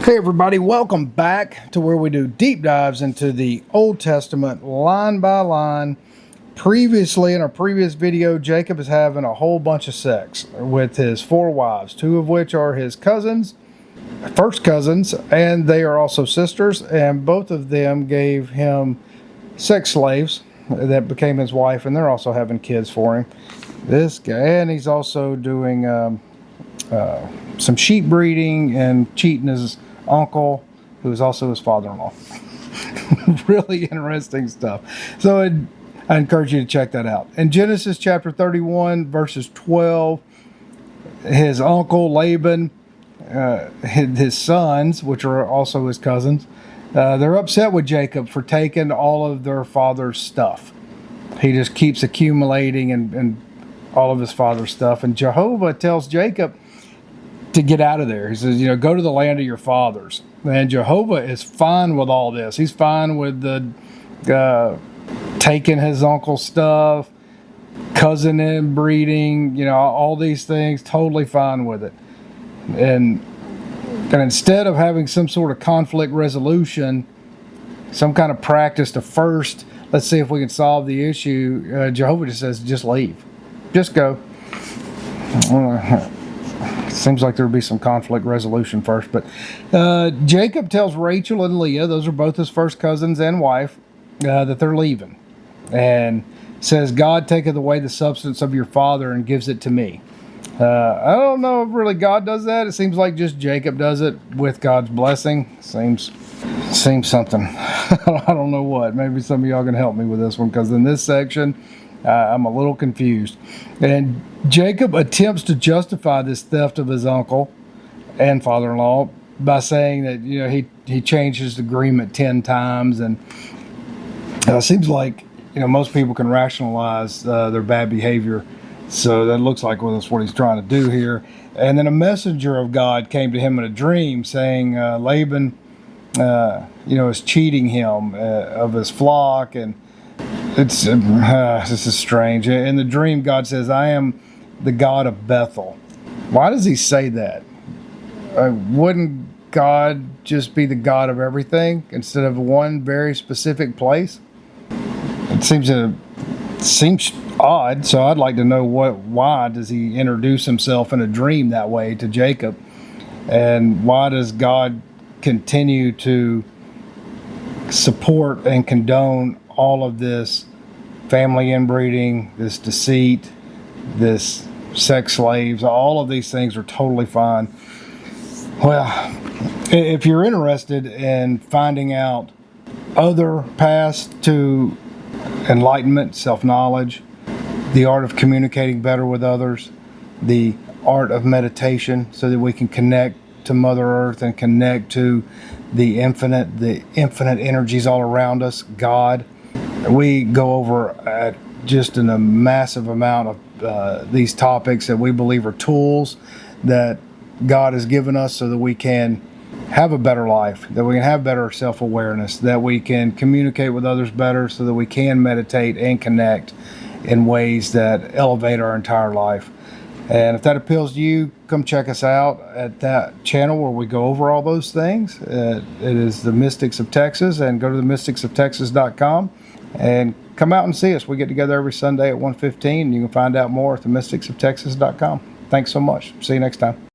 Hey everybody, welcome back to where we do deep dives into the Old Testament line by line. Previously, in a previous video, Jacob is having a whole bunch of sex with his 4 wives, 2 of which are his cousins, first cousins, and they are also sisters, and both of them gave him sex slaves that became his wife, and they're also having kids for him. This guy, and he's also doing some sheep breeding and cheating his uncle, who is also his father-in-law. Really interesting stuff. So I encourage you to check that out. In Genesis chapter 31, verses 12, his uncle Laban, his sons, which are also his cousins, they're upset with Jacob for taking all of their father's stuff. He just keeps accumulating and all of his father's stuff. And Jehovah tells Jacob to get out of there. He says, go to the land of your fathers. And Jehovah is fine with all this. He's fine with the taking his uncle's stuff, cousin inbreeding, all these things, totally fine with it. And instead of having some sort of conflict resolution, some kind of practice to first, let's see if we can solve the issue, Jehovah just says, just leave. Just go. Seems like there would be some conflict resolution first. But Jacob tells Rachel and Leah, those are both his first cousins and wife, that they're leaving. And says, God taketh away the substance of your father and gives it to me. I don't know if really God does that. It seems like just Jacob does it with God's blessing. Seems something. I don't know what. Maybe some of y'all can help me with this one, because in this section, I'm a little confused. And Jacob attempts to justify this theft of his uncle and father-in-law by saying that he changed his agreement 10 times, and it seems like most people can rationalize their bad behavior. So that looks like that's what he's trying to do here. And then a messenger of God came to him in a dream saying Laban is cheating him of his flock, and this is strange. In the dream, God says, I am the God of Bethel. Why does he say that? Wouldn't God just be the God of everything instead of one very specific place? It seems odd, so I'd like to know why does he introduce himself in a dream that way to Jacob? And why does God continue to support and condone all of this family inbreeding, this deceit, this sex slaves? All of these things are totally fine. Well, if you're interested in finding out other paths to enlightenment, self-knowledge, the art of communicating better with others, the art of meditation, so that we can connect to Mother Earth and connect to the infinite energies all around us, God. We go over just in a massive amount of these topics that we believe are tools that God has given us so that we can have a better life, that we can have better self-awareness, that we can communicate with others better, so that we can meditate and connect in ways that elevate our entire life. And if that appeals to you, come check us out at that channel where we go over all those things. It is the Mystics of Texas, and go to themysticsoftexas.com and come out and see us. We get together every Sunday at 1:15. You can find out more at themysticsoftexas.com. Thanks so much. See you next time.